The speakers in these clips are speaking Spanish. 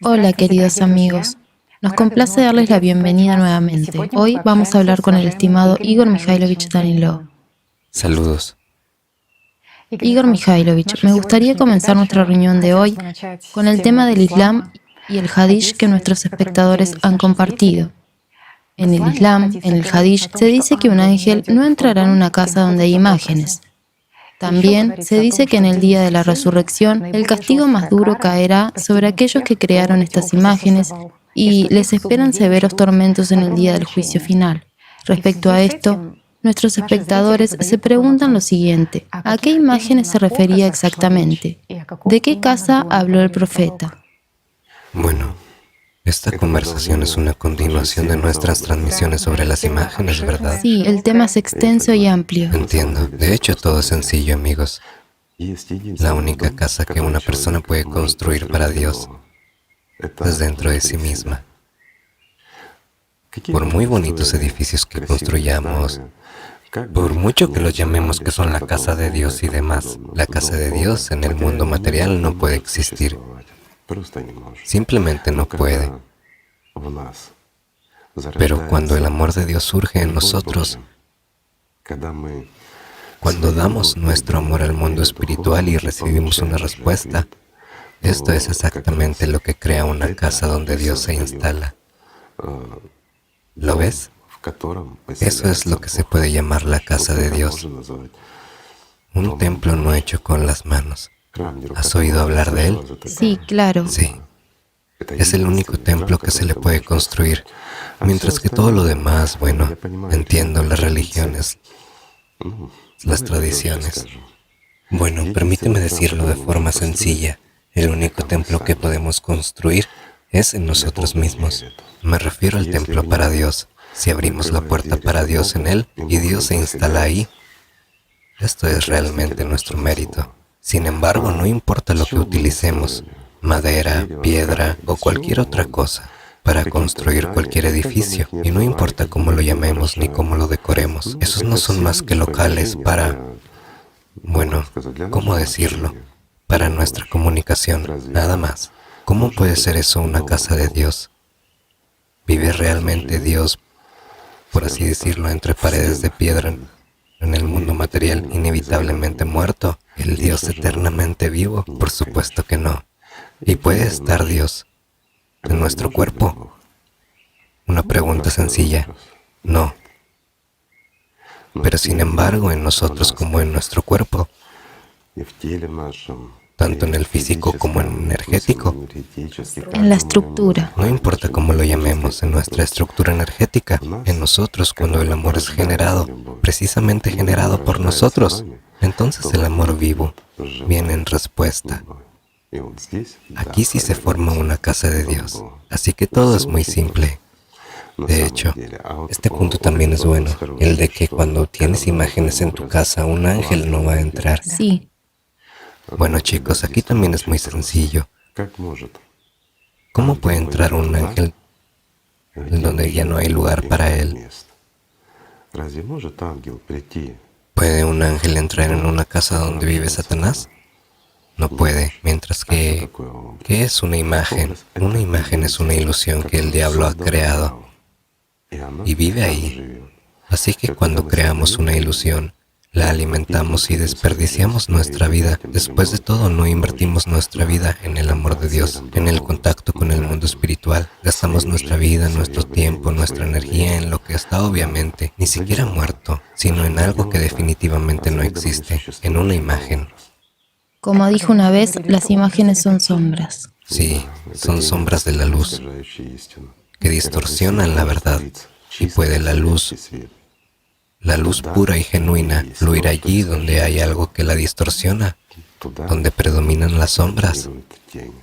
Hola queridos amigos, nos complace darles la bienvenida nuevamente. Hoy vamos a hablar con el estimado Igor Mikhailovich Danilov. Saludos. Igor Mikhailovich, me gustaría comenzar nuestra reunión de hoy con el tema del Islam y el Hadish que nuestros espectadores han compartido. En el Islam, en el Hadish, se dice que un ángel no entrará en una casa donde hay imágenes. También se dice que en el día de la resurrección el castigo más duro caerá sobre aquellos que crearon estas imágenes y les esperan severos tormentos en el día del juicio final. Respecto a esto, nuestros espectadores se preguntan lo siguiente: ¿a qué imágenes se refería exactamente? ¿De qué casa habló el profeta? Bueno, esta conversación es una continuación de nuestras transmisiones sobre las imágenes, ¿verdad? Sí, el tema es extenso y amplio. Entiendo. De hecho, todo es sencillo, amigos. La única casa que una persona puede construir para Dios es dentro de sí misma. Por muy bonitos edificios que construyamos, por mucho que los llamemos que son la casa de Dios y demás, la casa de Dios en el mundo material no puede existir. Simplemente no puede. Pero cuando el amor de Dios surge en nosotros, cuando damos nuestro amor al mundo espiritual y recibimos una respuesta, esto es exactamente lo que crea una casa donde Dios se instala. ¿Lo ves? Eso es lo que se puede llamar la casa de Dios. Un templo no hecho con las manos. ¿Has oído hablar de él? Sí, claro. Sí. Es el único templo que se le puede construir, mientras que todo lo demás, bueno, entiendo las religiones, las tradiciones. Bueno, permíteme decirlo de forma sencilla. El único templo que podemos construir es en nosotros mismos. Me refiero al templo para Dios. Si abrimos la puerta para Dios en él y Dios se instala ahí, esto es realmente nuestro mérito. Sin embargo, no importa lo que utilicemos, madera, piedra o cualquier otra cosa, para construir cualquier edificio, y no importa cómo lo llamemos ni cómo lo decoremos, esos no son más que locales para, bueno, ¿cómo decirlo? Para nuestra comunicación, nada más. ¿Cómo puede ser eso una casa de Dios? ¿Vive realmente Dios, por así decirlo, entre paredes de piedra en el mundo material inevitablemente muerto? ¿El Dios eternamente vivo? Por supuesto que no. ¿Y puede estar Dios en nuestro cuerpo? Una pregunta sencilla. No. Pero sin embargo, en nosotros como en nuestro cuerpo, tanto en el físico como en el energético, En la estructura. no importa cómo lo llamemos, en nuestra estructura energética, en nosotros, cuando el amor es generado, precisamente generado por nosotros, entonces el amor vivo viene en respuesta. Aquí sí se forma una casa de Dios. Así que todo es muy simple. De hecho, este punto también es bueno, el de que cuando tienes imágenes en tu casa, un ángel no va a entrar. Sí. Bueno, chicos, aquí también es muy sencillo. ¿Cómo puede entrar un ángel en donde ya no hay lugar para él? ¿Puede un ángel entrar en una casa donde vive Satanás? No puede, mientras que, ¿qué es una imagen? Una imagen es una ilusión que el diablo ha creado y vive ahí. Así que cuando creamos una ilusión, la alimentamos y desperdiciamos nuestra vida. Después de todo, no invertimos nuestra vida en el amor de Dios, en el contacto con el mundo espiritual. Gastamos nuestra vida, nuestro tiempo, nuestra energía en lo que está obviamente ni siquiera muerto, sino en algo que definitivamente no existe, en una imagen. Como dijo una vez, las imágenes son sombras. Sí, son sombras de la luz, que distorsionan la verdad. Y puede la luz pura y genuina, fluir allí donde hay algo que la distorsiona, donde predominan las sombras.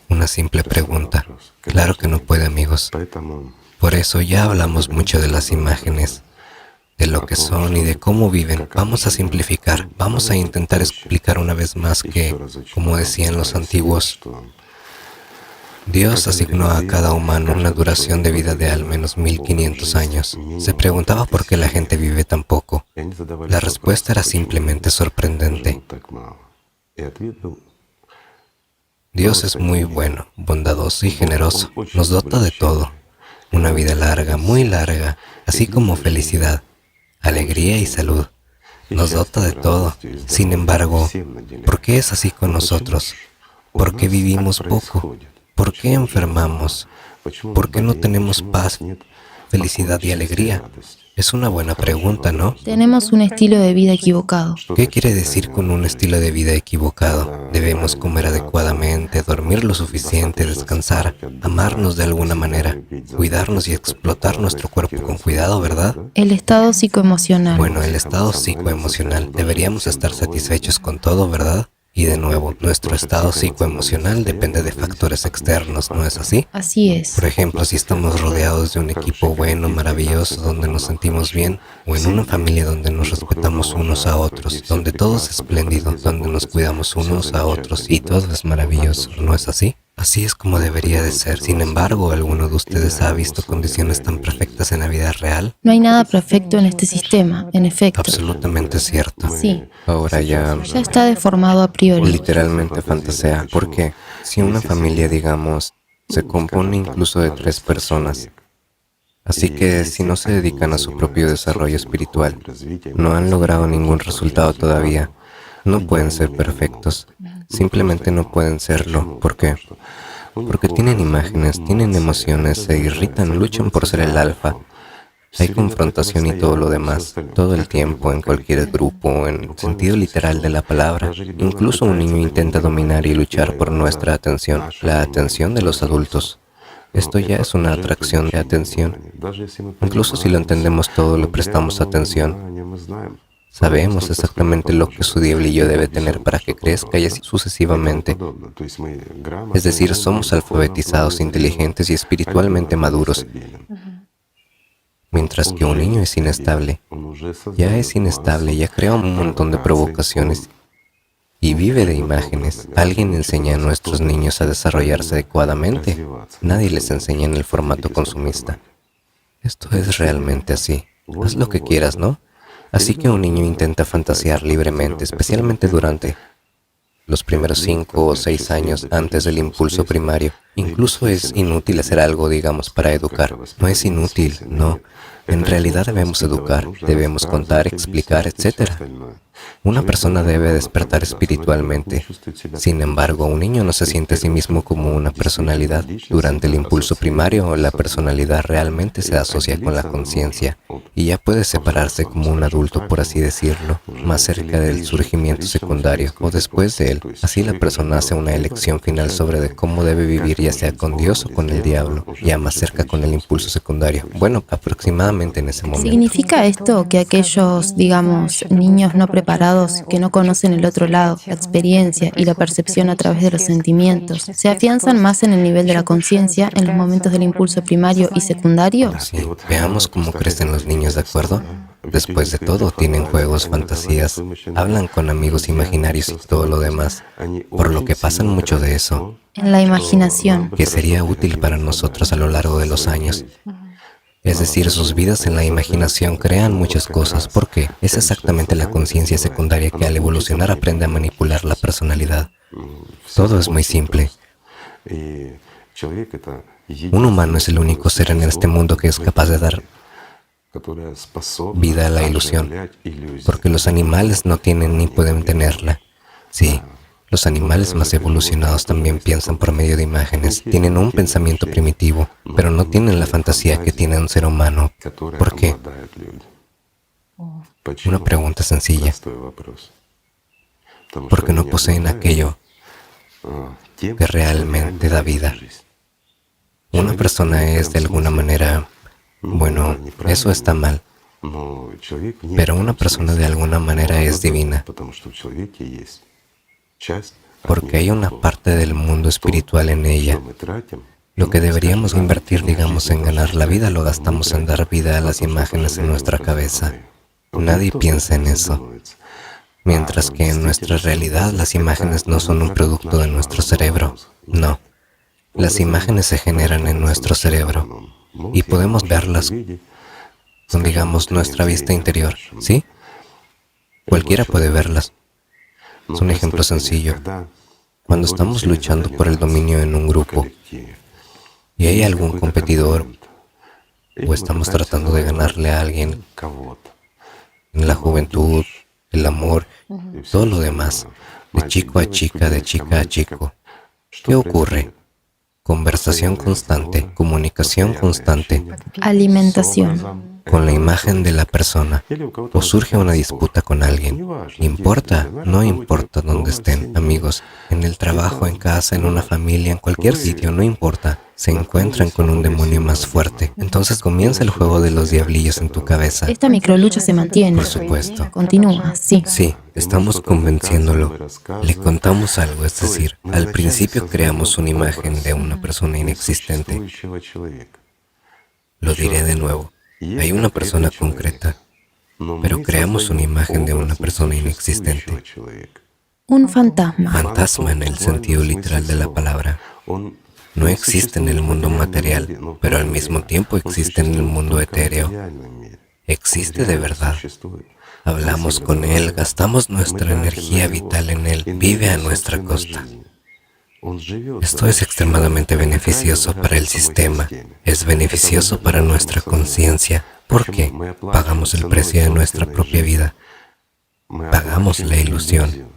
Una simple pregunta. Claro que no puede, amigos. Por eso ya hablamos mucho de las imágenes, de lo que son y de cómo viven. Vamos a simplificar, vamos a intentar explicar una vez más que, como decían los antiguos, Dios asignó a cada humano una duración de vida de al menos 1500 años. Se preguntaba por qué la gente vive tan poco. La respuesta era simplemente sorprendente. Dios es muy bueno, bondadoso y generoso. Nos dota de todo. Una vida larga, muy larga, así como felicidad, alegría y salud. Nos dota de todo. Sin embargo, ¿por qué es así con nosotros? ¿Por qué vivimos poco? ¿Por qué enfermamos? ¿Por qué no tenemos paz, felicidad y alegría? Es una buena pregunta, ¿no? Tenemos un estilo de vida equivocado. ¿Qué quiere decir con un estilo de vida equivocado? Debemos comer adecuadamente, dormir lo suficiente, descansar, amarnos de alguna manera, cuidarnos y explotar nuestro cuerpo con cuidado, ¿verdad? El estado psicoemocional. Bueno, el estado psicoemocional. Deberíamos estar satisfechos con todo, ¿verdad? Y de nuevo, nuestro estado psicoemocional depende de factores externos, ¿no es así? Así es. Por ejemplo, si estamos rodeados de un equipo bueno, maravilloso, donde nos sentimos bien, o en una familia donde nos respetamos unos a otros, donde todo es espléndido, donde nos cuidamos unos a otros y todo es maravilloso, ¿no es así? Así es como debería de ser. Sin embargo, ¿alguno de ustedes ha visto condiciones tan perfectas en la vida real? No hay nada perfecto en este sistema, en efecto. Absolutamente cierto. Sí. Ahora ya está deformado a priori. literalmente fantasea. Porque si una familia, digamos, se compone incluso de 3 personas, así que si no se dedican a su propio desarrollo espiritual, no han logrado ningún resultado todavía, no pueden ser perfectos. Simplemente no pueden serlo. ¿Por qué? Porque tienen imágenes, tienen emociones, se irritan, luchan por ser el alfa. Hay confrontación y todo lo demás, todo el tiempo, en cualquier grupo, en sentido literal de la palabra. Incluso un niño intenta dominar y luchar por nuestra atención, la atención de los adultos. Esto ya es una atracción de atención. Incluso si lo entendemos todo, le prestamos atención. Sabemos exactamente lo que su diablillo debe tener para que crezca y así sucesivamente. Es decir, somos alfabetizados, inteligentes y espiritualmente maduros. Mientras que un niño es inestable, ya crea un montón de provocaciones y vive de imágenes. Alguien enseña a nuestros niños a desarrollarse adecuadamente. Nadie les enseña en el formato consumista. Esto es realmente así. Haz lo que quieras, ¿no? Así que un niño intenta fantasear libremente, especialmente durante los primeros 5 o 6 años antes del impulso primario. Incluso es inútil hacer algo, digamos, para educar. No es inútil, no. En realidad debemos educar, debemos contar, explicar, etc. Una persona debe despertar espiritualmente. Sin embargo, un niño no se siente a sí mismo como una personalidad. Durante el impulso primario, la personalidad realmente se asocia con la conciencia y ya puede separarse como un adulto, por así decirlo, más cerca del surgimiento secundario o después de él. Así la persona hace una elección final sobre de cómo debe vivir, ya sea con Dios o con el diablo, ya más cerca con el impulso secundario. Bueno, aproximadamente en ese momento. ¿Significa esto que aquellos, digamos, niños no preparados, que no conocen el otro lado, la experiencia y la percepción a través de los sentimientos, se afianzan más en el nivel de la conciencia en los momentos del impulso primario y secundario? Sí, veamos cómo crecen los niños, ¿de acuerdo? Después de todo, tienen juegos, fantasías, hablan con amigos imaginarios y todo lo demás, por lo que pasan mucho de eso, En la imaginación. que sería útil para nosotros a lo largo de los años. Es decir, sus vidas en la imaginación crean muchas cosas, porque es exactamente la conciencia secundaria que al evolucionar aprende a manipular la personalidad. Todo es muy simple. Un humano es el único ser en este mundo que es capaz de dar vida a la ilusión, porque los animales no tienen ni pueden tenerla. Sí, los animales más evolucionados también piensan por medio de imágenes, tienen un pensamiento primitivo, pero no tienen la fantasía que tiene un ser humano. ¿Por qué? Una pregunta sencilla. Porque no poseen aquello que realmente da vida. Una persona es de alguna manera, bueno, eso está mal, pero una persona de alguna manera es divina, porque hay una parte del mundo espiritual en ella. Lo que deberíamos invertir, digamos, en ganar la vida, lo gastamos en dar vida a las imágenes en nuestra cabeza. Nadie piensa en eso. Mientras que en nuestra realidad las imágenes no son un producto de nuestro cerebro. No. Las imágenes se generan en nuestro cerebro y podemos verlas con, digamos, nuestra vista interior, ¿sí? Cualquiera puede verlas. Es un ejemplo sencillo. Cuando estamos luchando por el dominio en un grupo y hay algún competidor o estamos tratando de ganarle a alguien, en la juventud, el amor, todo lo demás, de chico a chica, de chica a chico, ¿qué ocurre? Conversación constante, comunicación constante, Alimentación. con la imagen de la persona, o surge una disputa con alguien. ¿Importa? No importa dónde estén, amigos, en el trabajo, en casa, en una familia, en cualquier sitio, no importa. Se encuentran con un demonio más fuerte. Entonces comienza el juego de los diablillos en tu cabeza. Esta microlucha se mantiene. Por supuesto. Continúa, sí. Sí, estamos convenciéndolo. Le contamos algo, es decir, al principio creamos una imagen de una persona inexistente. Lo diré de nuevo. Hay una persona concreta, pero creamos una imagen de una persona inexistente. Un fantasma. Fantasma en el sentido literal de la palabra. No existe en el mundo material, pero al mismo tiempo existe en el mundo etéreo. Existe de verdad. Hablamos con él, gastamos nuestra energía vital en él, vive a nuestra costa. Esto es extremadamente beneficioso para el sistema, es beneficioso para nuestra conciencia, porque pagamos el precio de nuestra propia vida, pagamos la ilusión.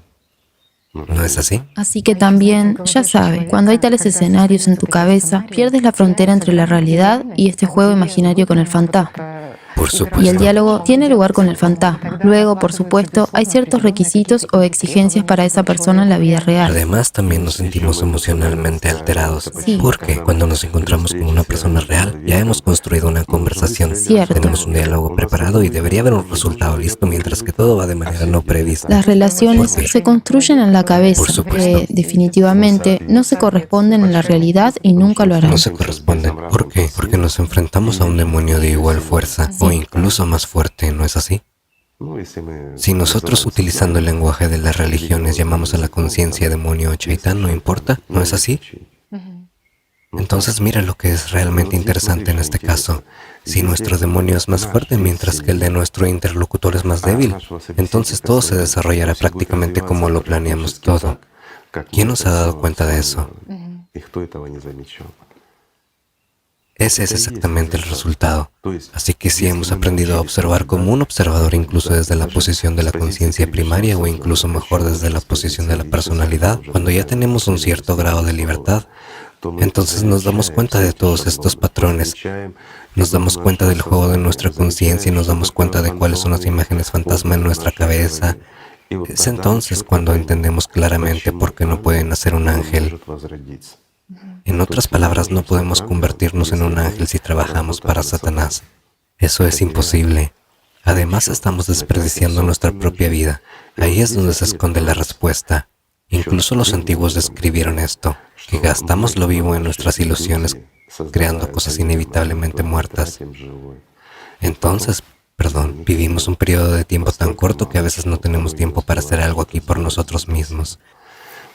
¿No es así? Así que también, ya sabe, cuando hay tales escenarios en tu cabeza, pierdes la frontera entre la realidad y este juego imaginario con el fantasma. Por supuesto. Y el diálogo tiene lugar con el fantasma. Luego, por supuesto, hay ciertos requisitos o exigencias para esa persona en la vida real. Además, también nos sentimos emocionalmente alterados. Sí. Porque cuando nos encontramos con una persona real, ya hemos construido una conversación. Cierto. Tenemos un diálogo preparado y debería haber un resultado listo, mientras que todo va de manera no prevista. Las relaciones ¿Por qué? se construyen en la cabeza, Por supuesto. que definitivamente no se corresponden en la realidad y nunca lo harán. No se corresponden. ¿Por qué? Porque nos enfrentamos a un demonio de igual fuerza, o incluso más fuerte, ¿no es así? Si nosotros, utilizando el lenguaje de las religiones, llamamos a la conciencia demonio o chaitán, ¿no importa? ¿No es así? Entonces mira lo que es realmente interesante en este caso. Si nuestro demonio es más fuerte mientras que el de nuestro interlocutor es más débil, entonces todo se desarrollará prácticamente como lo planeamos todo. ¿Quién nos ha dado cuenta de eso? Ese es exactamente el resultado. Así que si hemos aprendido a observar como un observador incluso desde la posición de la conciencia primaria o incluso mejor desde la posición de la personalidad, cuando ya tenemos un cierto grado de libertad, entonces nos damos cuenta de todos estos patrones, nos damos cuenta del juego de nuestra conciencia y nos damos cuenta de cuáles son las imágenes fantasma en nuestra cabeza. Es entonces cuando entendemos claramente por qué no puede nacer un ángel. En otras palabras, no podemos convertirnos en un ángel si trabajamos para Satanás. Eso es imposible. Además, estamos desperdiciando nuestra propia vida. Ahí es donde se esconde la respuesta. Incluso los antiguos describieron esto, que gastamos lo vivo en nuestras ilusiones, creando cosas inevitablemente muertas. Entonces, vivimos un periodo de tiempo tan corto que a veces no tenemos tiempo para hacer algo aquí por nosotros mismos.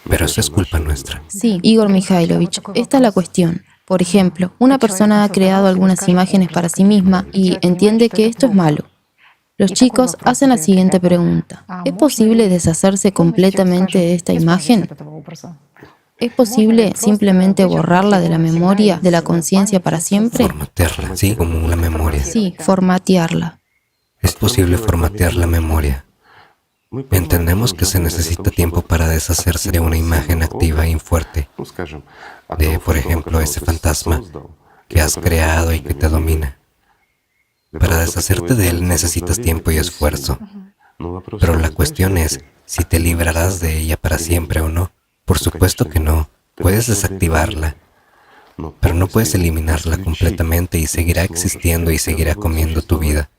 Pero eso es culpa nuestra. Sí, Igor Mikhailovich, esta es la cuestión. Por ejemplo, una persona ha creado algunas imágenes para sí misma y entiende que esto es malo. Los chicos hacen la siguiente pregunta. ¿Es posible deshacerse completamente de esta imagen? ¿Es posible simplemente borrarla de la memoria, de la conciencia para siempre? Formatearla, sí, como una memoria. Sí, formatearla. Es posible formatear la memoria. Entendemos que se necesita tiempo para deshacerse de una imagen activa y fuerte, de, por ejemplo, ese fantasma que has creado y que te domina. Para deshacerte de él necesitas tiempo y esfuerzo. Pero la cuestión es si te librarás de ella para siempre o no. Por supuesto que no. Puedes desactivarla, pero no puedes eliminarla completamente y seguirá existiendo y seguirá comiendo tu vida.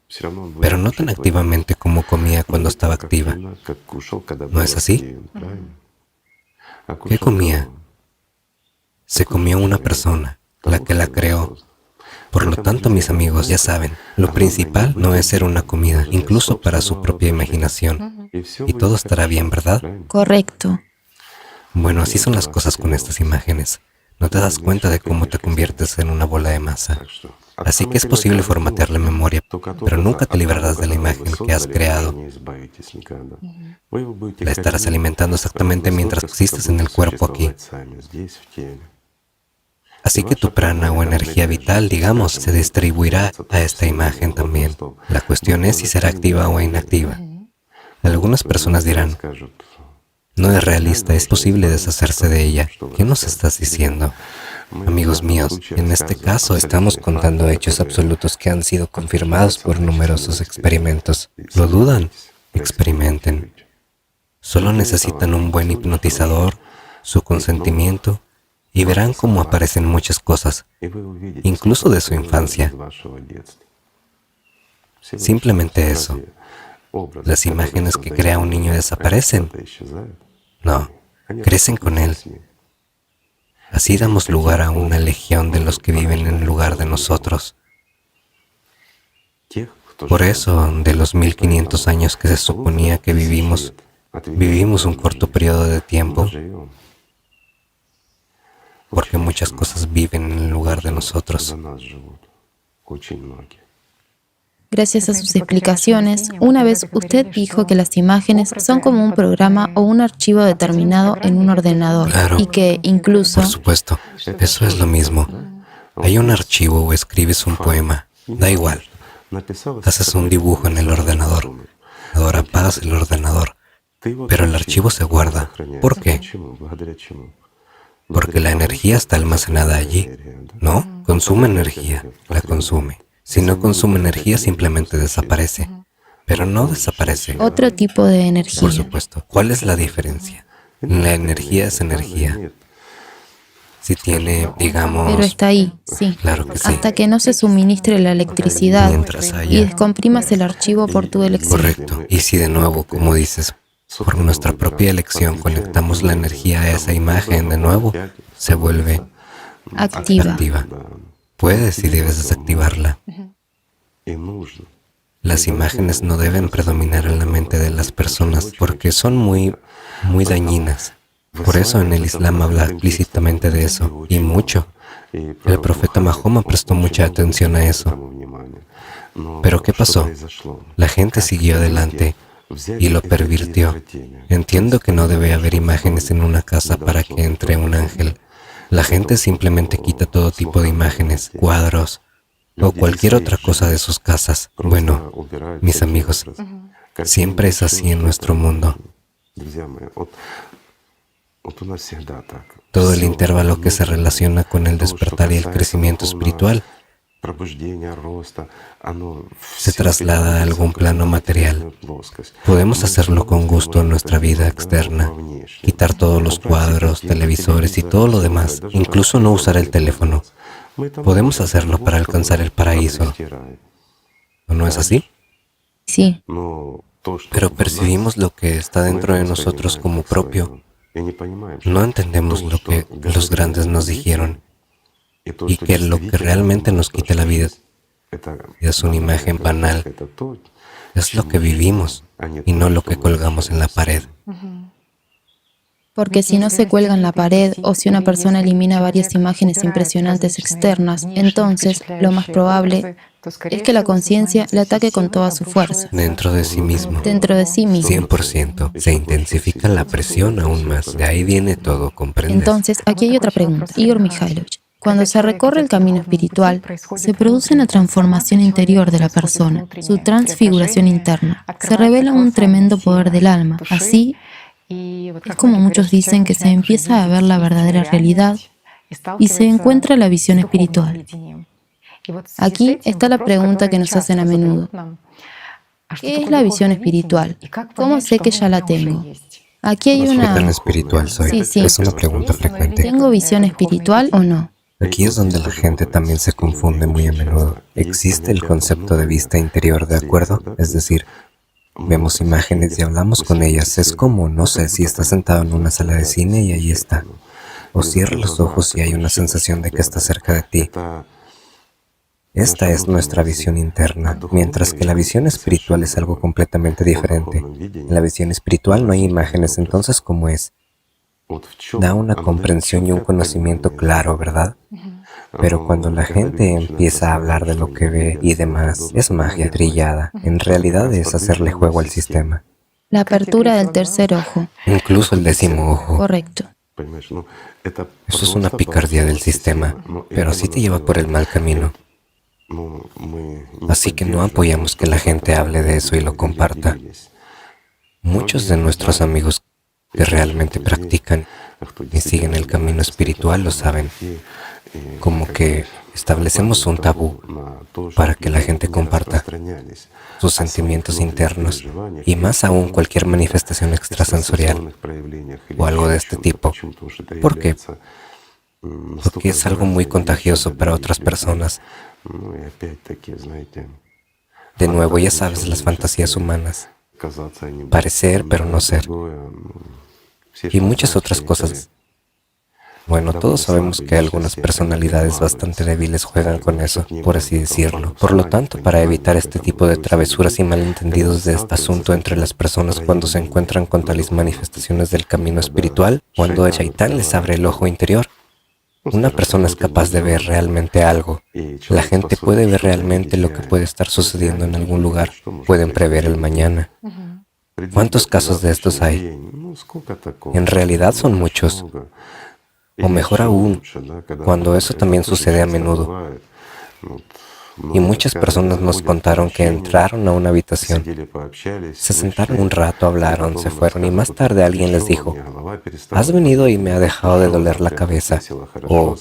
Pero no tan activamente como comía cuando estaba activa. ¿No es así? ¿Qué comía? Se comió una persona, la que la creó. Por lo tanto, mis amigos, ya saben, lo principal no es ser una comida, incluso para su propia imaginación. Y todo estará bien, ¿verdad? Correcto. Bueno, así son las cosas con estas imágenes. No te das cuenta de cómo te conviertes en una bola de masa. Así que es posible formatear la memoria, pero nunca te librarás de la imagen que has creado. La estarás alimentando exactamente mientras existes en el cuerpo aquí. Así que tu prana o energía vital, digamos, se distribuirá a esta imagen también. La cuestión es si será activa o inactiva. Algunas personas dirán, no es realista, es posible deshacerse de ella. ¿Qué nos estás diciendo? Amigos míos, en este caso estamos contando hechos absolutos que han sido confirmados por numerosos experimentos. ¿Lo dudan? Experimenten. Solo necesitan un buen hipnotizador, su consentimiento, y verán cómo aparecen muchas cosas, incluso de su infancia. Simplemente eso. Las imágenes que crea un niño desaparecen. No, crecen con él. Así damos lugar a una legión de los que viven en lugar de nosotros. Por eso, de los 1500 años que se suponía que vivimos un corto periodo de tiempo, porque muchas cosas viven en lugar de nosotros. Gracias a sus explicaciones, una vez usted dijo que las imágenes son como un programa o un archivo determinado en un ordenador. Claro. Y que incluso... Por supuesto, eso es lo mismo. Hay un archivo o escribes un poema, da igual. Haces un dibujo en el ordenador. Ahora apagas el ordenador, pero el archivo se guarda. ¿Por qué? Porque la energía está almacenada allí. ¿No? Consume energía, la consume. Si no consume energía, simplemente desaparece. Pero no desaparece. Otro tipo de energía. Por supuesto. ¿Cuál es la diferencia? La energía es energía. Si tiene, digamos... Pero está ahí, sí. Claro que sí. Hasta que no se suministre la electricidad Mientras haya... y descomprimas el archivo por tu elección. Correcto. Y si de nuevo, como dices, por nuestra propia elección conectamos la energía a esa imagen de nuevo, se vuelve activa. Puedes y debes desactivarla. Las imágenes no deben predominar en la mente de las personas porque son muy dañinas. Por eso en el Islam habla explícitamente de eso, y mucho. El profeta Mahoma prestó mucha atención a eso. Pero ¿qué pasó? La gente siguió adelante y lo pervirtió. Entiendo que no debe haber imágenes en una casa para que entre un ángel. La gente simplemente quita todo tipo de imágenes, cuadros o cualquier otra cosa de sus casas. Bueno, mis amigos, siempre es así en nuestro mundo. Todo el intervalo que se relaciona con el despertar y el crecimiento espiritual se traslada a algún plano material. Podemos hacerlo con gusto en nuestra vida externa, quitar todos los cuadros, televisores y todo lo demás, incluso no usar el teléfono. Podemos hacerlo para alcanzar el paraíso. ¿No es así? Sí. Pero percibimos lo que está dentro de nosotros como propio. No entendemos lo que los grandes nos dijeron. Y que lo que realmente nos quita la vida es una imagen banal, es lo que vivimos y no lo que colgamos en la pared. Porque si no se cuelga en la pared o si una persona elimina varias imágenes impresionantes externas, entonces lo más probable es que la conciencia le ataque con toda su fuerza. Dentro de sí mismo. Dentro de sí mismo. 100%. Se intensifica la presión aún más. De ahí viene todo, ¿comprendes? Entonces, aquí hay otra pregunta. Igor Mikhailovich. Cuando se recorre el camino espiritual, se produce una transformación interior de la persona, su transfiguración interna. Se revela un tremendo poder del alma. Así, es como muchos dicen que se empieza a ver la verdadera realidad y se encuentra la visión espiritual. Aquí está la pregunta que nos hacen a menudo. ¿Qué es la visión espiritual? ¿Cómo sé que ya la tengo? Aquí hay ¿Qué tan una... espiritual soy? Sí. Es una pregunta frecuente. ¿Tengo visión espiritual o no? Aquí es donde la gente también se confunde muy a menudo. Existe el concepto de vista interior, ¿de acuerdo? Es decir, vemos imágenes y hablamos con ellas. Es como, no sé, si estás sentado en una sala de cine y ahí está. O cierra los ojos y hay una sensación de que está cerca de ti. Esta es nuestra visión interna, mientras que la visión espiritual es algo completamente diferente. En la visión espiritual no hay imágenes, entonces, ¿cómo es? Da una comprensión y un conocimiento claro, ¿verdad? Pero cuando la gente empieza a hablar de lo que ve y demás, es magia trillada. En realidad es hacerle juego al sistema. La apertura del tercer ojo. Incluso el décimo ojo. Correcto. Eso es una picardía del sistema, pero sí te lleva por el mal camino. Así que no apoyamos que la gente hable de eso y lo comparta. Muchos de nuestros amigos que realmente practican y siguen el camino espiritual lo saben. Como que establecemos un tabú para que la gente comparta sus sentimientos internos y más aún cualquier manifestación extrasensorial o algo de este tipo. ¿Por qué? Porque es algo muy contagioso para otras personas. De nuevo, ya sabes, las fantasías humanas. Parecer, pero no ser. Y muchas otras cosas. Bueno, todos sabemos que algunas personalidades bastante débiles juegan con eso, por así decirlo. Por lo tanto, para evitar este tipo de travesuras y malentendidos de este asunto entre las personas cuando se encuentran con tales manifestaciones del camino espiritual, cuando el Chaitán les abre el ojo interior, una persona es capaz de ver realmente algo. La gente puede ver realmente lo que puede estar sucediendo en algún lugar. Pueden prever el mañana. ¿Cuántos casos de estos hay? En realidad son muchos. O mejor aún, cuando eso también sucede a menudo. Y muchas personas nos contaron que entraron a una habitación, se sentaron un rato, hablaron, se fueron y más tarde alguien les dijo, has venido y me ha dejado de doler la cabeza. O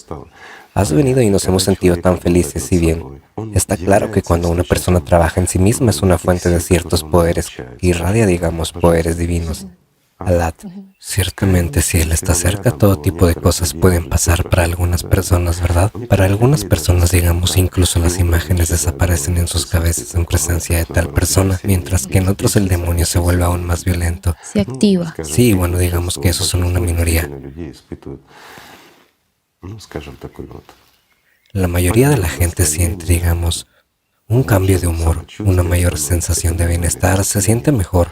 has venido y nos hemos sentido tan felices y bien. Está claro que cuando una persona trabaja en sí misma es una fuente de ciertos poderes, irradia, digamos, poderes divinos. Alat. Ciertamente, si Él está cerca, todo tipo de cosas pueden pasar para algunas personas, ¿verdad? Para algunas personas, digamos, incluso las imágenes desaparecen en sus cabezas en presencia de tal persona, mientras que en otros el demonio se vuelve aún más violento. Se activa. Sí, bueno, digamos que esos son una minoría. La mayoría de la gente siente, digamos, un cambio de humor, una mayor sensación de bienestar, se siente mejor.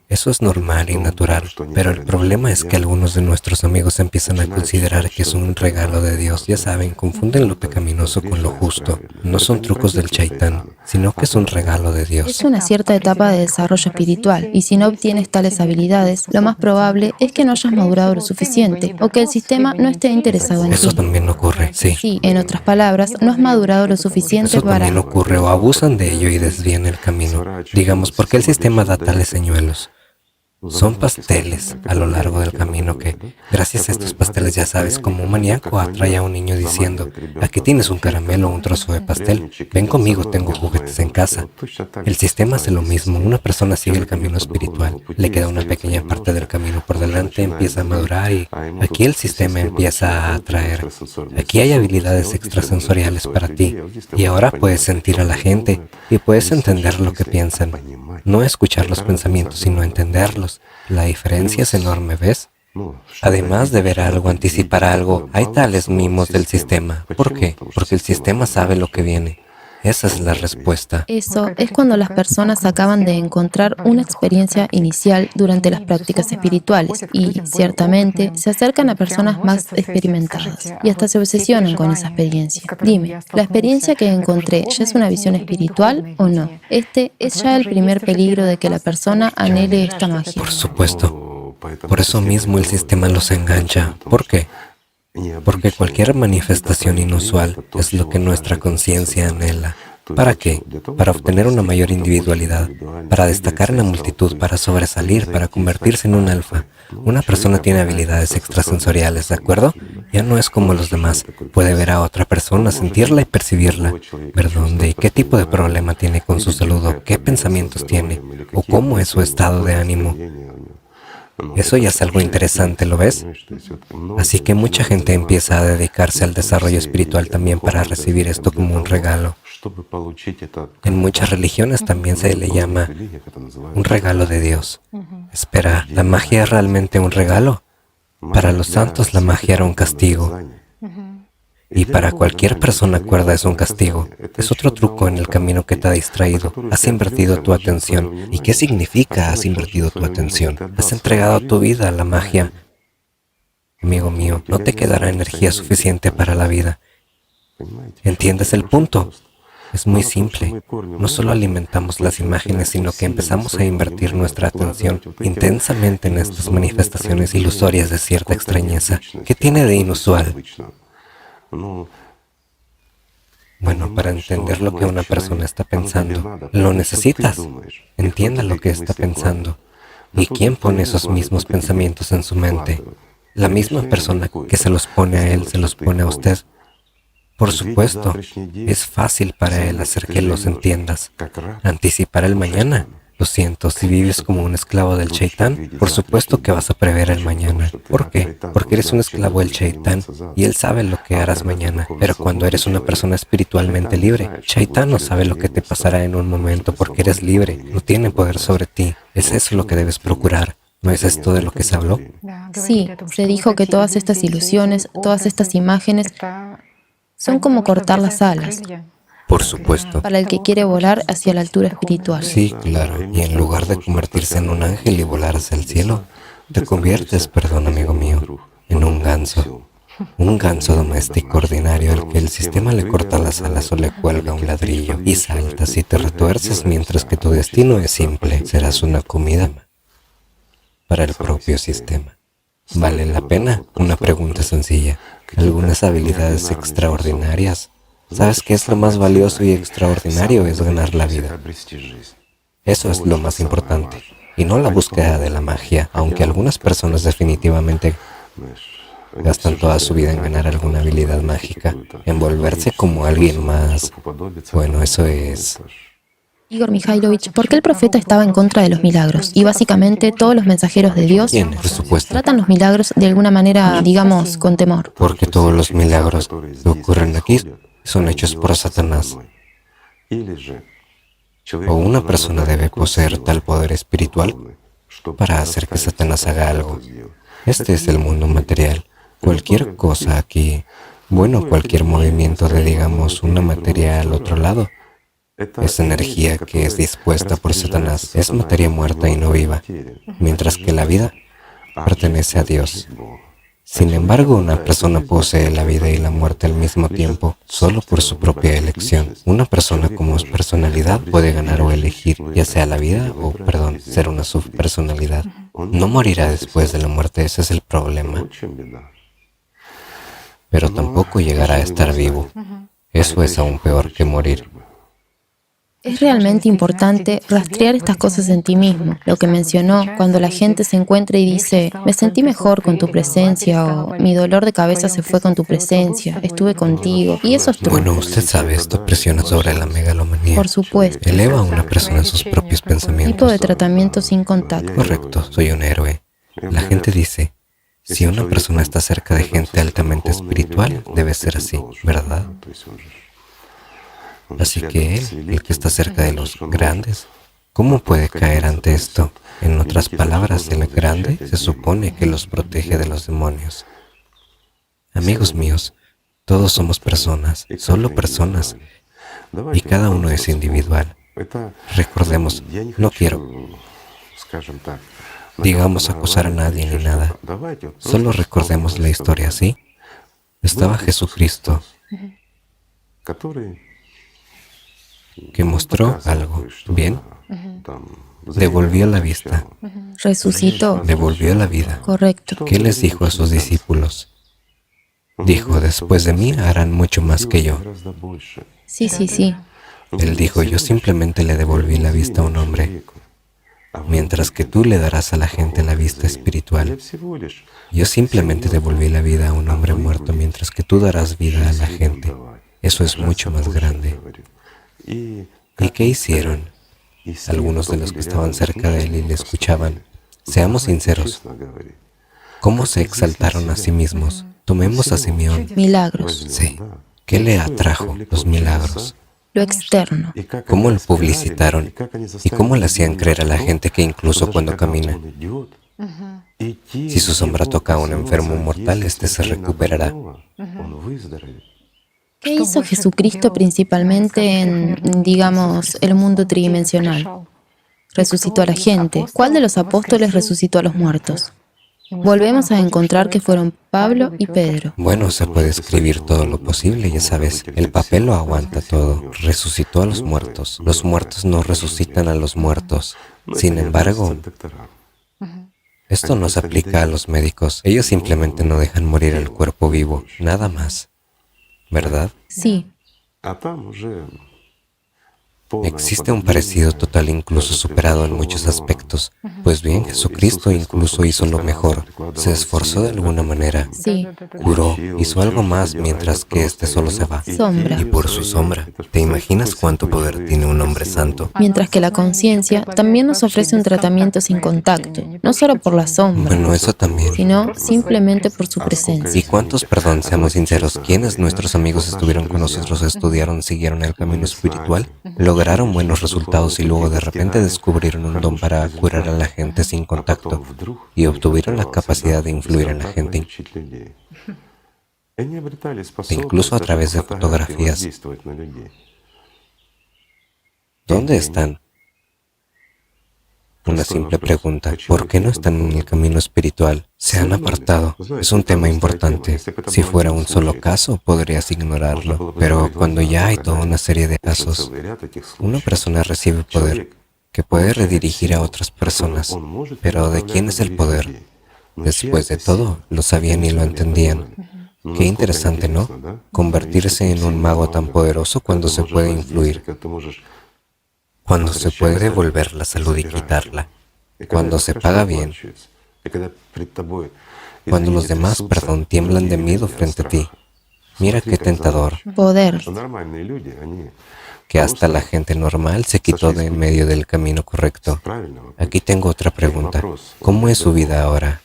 Eso es normal y natural, pero el problema es que algunos de nuestros amigos empiezan a considerar que es un regalo de Dios. Ya saben, confunden lo pecaminoso con lo justo. No son trucos del Chaitán, sino que es un regalo de Dios. Es una cierta etapa de desarrollo espiritual, y si no obtienes tales habilidades, lo más probable es que no hayas madurado lo suficiente, o que el sistema no esté interesado en ti. Eso también ocurre, sí. Sí, en otras palabras, no has madurado lo suficiente Eso también ocurre, o abusan de ello y desvían el camino. Digamos, porque el sistema da tales señuelos. Son pasteles a lo largo del camino que, gracias a estos pasteles, ya sabes, como un maníaco atrae a un niño diciendo, aquí tienes un caramelo o un trozo de pastel, ven conmigo, tengo juguetes en casa. El sistema hace lo mismo, una persona sigue el camino espiritual, le queda una pequeña parte del camino por delante, empieza a madurar y aquí el sistema empieza a atraer. Aquí hay habilidades extrasensoriales para ti y ahora puedes sentir a la gente y puedes entender lo que piensan. No escuchar los pensamientos, sino entenderlos. La diferencia es enorme, ¿ves? Además de ver algo, anticipar algo, hay tales mimos del sistema. ¿Por qué? Porque el sistema sabe lo que viene. Esa es la respuesta. Eso es cuando las personas acaban de encontrar una experiencia inicial durante las prácticas espirituales y, ciertamente, se acercan a personas más experimentadas y hasta se obsesionan con esa experiencia. Dime, ¿la experiencia que encontré ya es una visión espiritual o no? Este es ya el primer peligro de que la persona anhele esta magia. Por supuesto. Por eso mismo el sistema los engancha. ¿Por qué? Porque cualquier manifestación inusual es lo que nuestra conciencia anhela. ¿Para qué? Para obtener una mayor individualidad, para destacar en la multitud, para sobresalir, para convertirse en un alfa. Una persona tiene habilidades extrasensoriales, ¿de acuerdo? Ya no es como los demás. Puede ver a otra persona, sentirla y percibirla. Ver dónde y qué tipo de problema tiene con su salud, o qué pensamientos tiene, o cómo es su estado de ánimo. Eso ya es algo interesante, ¿lo ves? Así que mucha gente empieza a dedicarse al desarrollo espiritual también para recibir esto como un regalo. En muchas religiones también se le llama un regalo de Dios. Espera, ¿la magia es realmente un regalo? Para los santos la magia era un castigo. Y para cualquier persona cuerda es un castigo. Es otro truco en el camino que te ha distraído. Has invertido tu atención. ¿Y qué significa has invertido tu atención? Has entregado tu vida a la magia. Amigo mío, no te quedará energía suficiente para la vida. ¿Entiendes el punto? Es muy simple. No solo alimentamos las imágenes, sino que empezamos a invertir nuestra atención intensamente en estas manifestaciones ilusorias de cierta extrañeza. ¿Qué tiene de inusual? Bueno, para entender lo que una persona está pensando, lo necesitas. Entienda lo que está pensando. ¿Y quién pone esos mismos pensamientos en su mente? La misma persona que se los pone a él, se los pone a usted. Por supuesto, es fácil para él hacer que los entiendas. Anticipar el mañana. Lo siento, si vives como un esclavo del Chaitán, por supuesto que vas a prever el mañana. ¿Por qué? Porque eres un esclavo del Chaitán y él sabe lo que harás mañana. Pero cuando eres una persona espiritualmente libre, Chaitán no sabe lo que te pasará en un momento porque eres libre, no tiene poder sobre ti. Es eso lo que debes procurar. ¿No es esto de lo que se habló? Sí, se dijo que todas estas ilusiones, todas estas imágenes, son como cortar las alas Por supuesto. para el que quiere volar hacia la altura espiritual. Sí, claro. Y en lugar de convertirse en un ángel y volar hacia el cielo, te conviertes, perdón, amigo mío, en un ganso. Un ganso doméstico ordinario al que el sistema le corta las alas o le cuelga un ladrillo y saltas y te retuerces mientras que tu destino es simple. Serás una comida para el propio sistema. ¿Vale la pena? Una pregunta sencilla. Algunas habilidades extraordinarias. ¿Sabes qué es lo más valioso y extraordinario? Es ganar la vida. Eso es lo más importante. Y no la búsqueda de la magia, aunque algunas personas definitivamente gastan toda su vida en ganar alguna habilidad mágica, en volverse como alguien más. Bueno, eso es... Igor Mikhailovich, ¿por qué el profeta estaba en contra de los milagros? Y básicamente todos los mensajeros de Dios ¿Quién? Por supuesto. tratan los milagros de alguna manera, digamos, con temor. Porque todos los milagros que ocurren aquí son hechos por Satanás. O una persona debe poseer tal poder espiritual para hacer que Satanás haga algo. Este es el mundo material. Cualquier cosa aquí, bueno, cualquier movimiento de, digamos, una materia al otro lado, es energía que es dispuesta por Satanás, es materia muerta y no viva, mientras que la vida pertenece a Dios. Sin embargo, una persona posee la vida y la muerte al mismo tiempo, solo por su propia elección. Una persona como personalidad puede ganar o elegir, ya sea la vida o, ser una subpersonalidad. No morirá después de la muerte, ese es el problema. Pero tampoco llegará a estar vivo. Eso es aún peor que morir. Es realmente importante rastrear estas cosas en ti mismo. Lo que mencionó, cuando la gente se encuentra y dice, me sentí mejor con tu presencia, o mi dolor de cabeza se fue con tu presencia, estuve contigo, y eso es true. Bueno, usted sabe, esto presiona sobre la megalomanía. Por supuesto. Eleva a una persona a sus propios pensamientos. Tipo de tratamiento sin contacto. Correcto, soy un héroe. La gente dice, si una persona está cerca de gente altamente espiritual, debe ser así, ¿verdad? Así que él, el que está cerca de los grandes, ¿cómo puede caer ante esto? En otras palabras, el grande se supone que los protege de los demonios. Amigos míos, todos somos personas, solo personas, y cada uno es individual. Recordemos, no quiero, digamos, acusar a nadie ni nada. Solo recordemos la historia, ¿sí? Estaba Jesucristo, que mostró algo, ¿bien? Devolvió la vista, Resucitó. devolvió la vida. Correcto. ¿Qué les dijo a sus discípulos? Dijo, después de mí harán mucho más que yo. Sí. Él dijo, yo simplemente le devolví la vista a un hombre, mientras que tú le darás a la gente la vista espiritual. Yo simplemente devolví la vida a un hombre muerto, mientras que tú darás vida a la gente. Eso es mucho más grande. ¿Y qué hicieron? Algunos de los que estaban cerca de él y le escuchaban. Seamos sinceros. ¿Cómo se exaltaron a sí mismos? Tomemos a Simeón. Milagros. Sí. ¿Qué le atrajo los milagros? Lo externo. ¿Cómo lo publicitaron? ¿Y cómo le hacían creer a la gente que incluso cuando camina, si su sombra toca a un enfermo mortal, éste se recuperará? ¿Qué hizo Jesucristo principalmente en, digamos, el mundo tridimensional? Resucitó a la gente. ¿Cuál de los apóstoles resucitó a los muertos? volvemos a encontrar que fueron Pablo y Pedro. Bueno, se puede escribir todo lo posible, ya sabes. El papel lo aguanta todo. Resucitó a los muertos. Los muertos no resucitan a los muertos. Sin embargo, esto no se aplica a los médicos. Ellos simplemente no dejan morir al cuerpo vivo, nada más. ¿Verdad? Sí, Existe un parecido total, incluso superado en muchos aspectos. Pues bien, Jesucristo incluso hizo lo mejor. Se esforzó de alguna manera. sí, Curó, hizo algo más mientras que este solo se va. sombra. Y por su sombra, ¿te imaginas cuánto poder tiene un hombre santo? Mientras que la conciencia también nos ofrece un tratamiento sin contacto, no solo por la sombra, Bueno, eso también. sino simplemente por su presencia. ¿Y cuántos, perdón, seamos sinceros, quiénes nuestros amigos estuvieron con nosotros, estudiaron, siguieron el camino espiritual, lograron buenos resultados y luego de repente descubrieron un don para curar a la gente sin contacto y obtuvieron la capacidad de influir en la gente, incluso a través de fotografías? ¿Dónde están? Una simple pregunta. ¿Por qué no están en el camino espiritual? Se han apartado. Es un tema importante. Si fuera un solo caso, podrías ignorarlo. Pero cuando ya hay toda una serie de casos, una persona recibe poder que puede redirigir a otras personas. Pero ¿de quién es el poder? Después de todo, lo sabían y lo entendían. Qué interesante, ¿no? Convertirse en un mago tan poderoso cuando se puede influir, cuando se puede devolver la salud y quitarla, cuando se paga bien, cuando los demás, perdón, tiemblan de miedo frente a ti. Mira qué tentador, Poder. que hasta la gente normal se quitó de en medio del camino correcto. Aquí tengo otra pregunta. ¿Cómo es su vida ahora?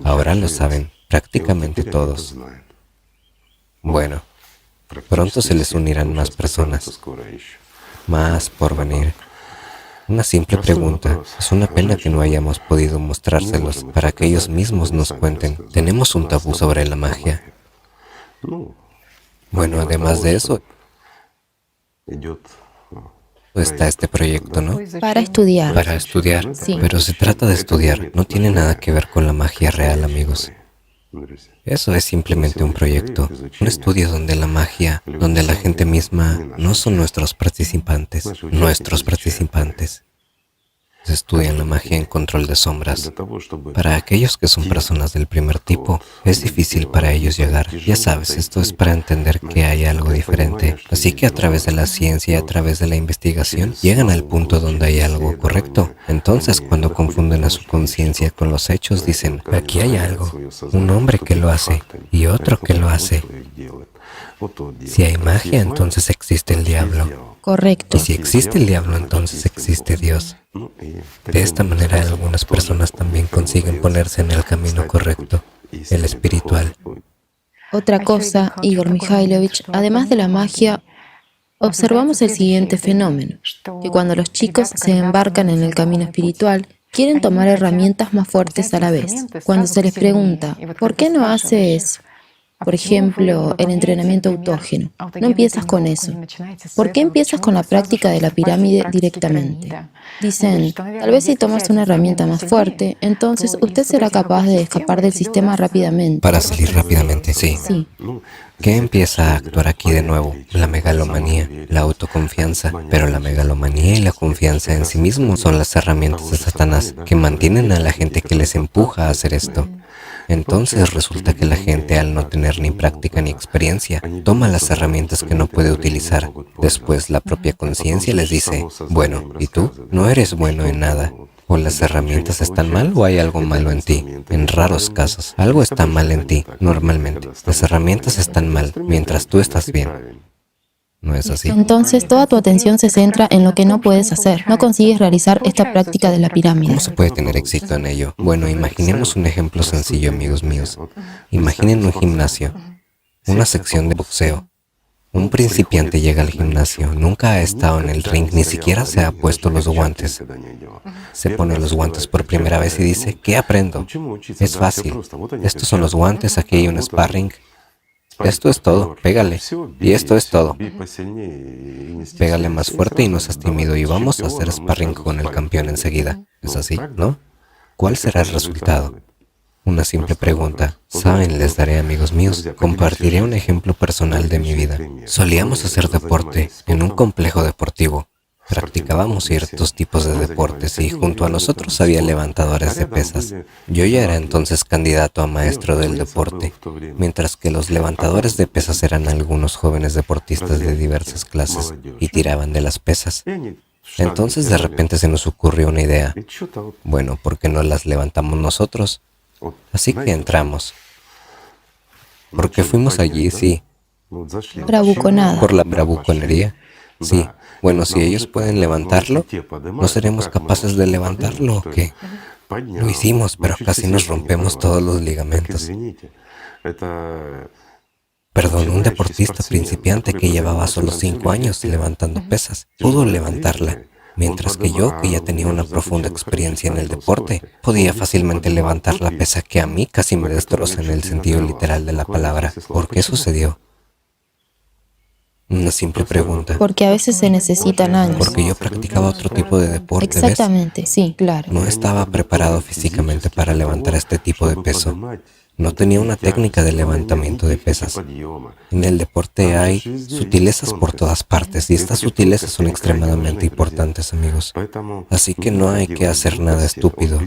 Ahora lo saben, prácticamente todos. Bueno, pronto se les unirán más personas, más por venir. Una simple pregunta. Es una pena que no hayamos podido mostrárselos para que ellos mismos nos cuenten. Tenemos un tabú sobre la magia. Bueno, además de eso, está este proyecto, ¿no? Para estudiar. Para estudiar. Sí. Pero se trata de estudiar. No tiene nada que ver con la magia real, amigos. Eso es simplemente un proyecto, un estudio donde la magia, donde la gente misma no son nuestros participantes. Se estudian la magia en control de sombras. Para aquellos que son personas del primer tipo, es difícil para ellos llegar. Ya sabes, esto es para entender que hay algo diferente. Así que a través de la ciencia, a través de la investigación, llegan al punto donde hay algo correcto. Entonces, cuando confunden a su conciencia con los hechos, dicen, aquí hay algo, un hombre que lo hace y otro que lo hace. Si hay magia, entonces existe el diablo. Correcto. Y si existe el diablo, entonces existe Dios. De esta manera, algunas personas también consiguen ponerse en el camino correcto, el espiritual. Otra cosa, Igor Mikhailovich, además de la magia, observamos el siguiente fenómeno, que cuando los chicos se embarcan en el camino espiritual, quieren tomar herramientas más fuertes a la vez. Cuando se les pregunta, ¿por qué no haces, por ejemplo, el entrenamiento autógeno? No empiezas con eso. ¿Por qué empiezas con la práctica de la pirámide directamente? Dicen, tal vez si tomas una herramienta más fuerte, entonces usted será capaz de escapar del sistema rápidamente. Para salir rápidamente, sí. Sí, ¿Qué empieza a actuar aquí de nuevo? La megalomanía, la autoconfianza. Pero la megalomanía y la confianza en sí mismos son las herramientas de Satanás que mantienen a la gente que les empuja a hacer esto. Entonces resulta que la gente, al no tener ni práctica ni experiencia, toma las herramientas que no puede utilizar. Después la propia conciencia les dice, bueno, ¿y tú? No eres bueno en nada. ¿O las herramientas están mal o hay algo malo en ti? En raros casos, algo está mal en ti, normalmente. Las herramientas están mal, mientras tú estás bien. ¿No es así? entonces toda tu atención se centra en lo que no puedes hacer. No consigues realizar esta práctica de la pirámide. ¿Cómo se puede tener éxito en ello? Bueno, imaginemos un ejemplo sencillo, amigos míos. Imaginen un gimnasio, una sección de boxeo. Un principiante llega al gimnasio, nunca ha estado en el ring, ni siquiera se ha puesto los guantes. Se pone los guantes por primera vez y dice, ¿qué aprendo? Es fácil. Estos son los guantes, aquí hay un sparring. Esto es todo, pégale. Y esto es todo. Pégale más fuerte y no seas tímido y vamos a hacer sparring con el campeón enseguida. ¿Es así, no? ¿Cuál será el resultado? Una simple pregunta. Saben, les daré, amigos míos, compartiré un ejemplo personal de mi vida. Solíamos hacer deporte en un complejo deportivo. Practicábamos ciertos tipos de deportes y junto a nosotros había levantadores de pesas. Yo ya era entonces candidato a maestro del deporte, mientras que los levantadores de pesas eran algunos jóvenes deportistas de diversas clases y tiraban de las pesas. Entonces de repente se nos ocurrió una idea. Bueno, ¿por qué no las levantamos nosotros? Así que entramos. Porque fuimos allí, sí. Bravuconada. Por la bravuconería. Sí. Bueno, si ellos pueden levantarlo, ¿no seremos capaces de levantarlo o qué? Lo hicimos, pero casi nos rompemos todos los ligamentos. Perdón, un deportista principiante que llevaba solo 5 años levantando pesas, pudo levantarla, mientras que yo, que ya tenía una profunda experiencia en el deporte, podía fácilmente levantar la pesa que a mí casi me destroza en el sentido literal de la palabra. ¿Por qué sucedió? Una simple pregunta. Porque a veces se necesitan años. Porque yo practicaba otro tipo de deporte, ¿ves? Exactamente, sí, claro. No estaba preparado físicamente para levantar este tipo de peso. No tenía una técnica de levantamiento de pesas. En el deporte hay sutilezas por todas partes y estas sutilezas son extremadamente importantes, amigos. Así que no hay que hacer nada estúpido.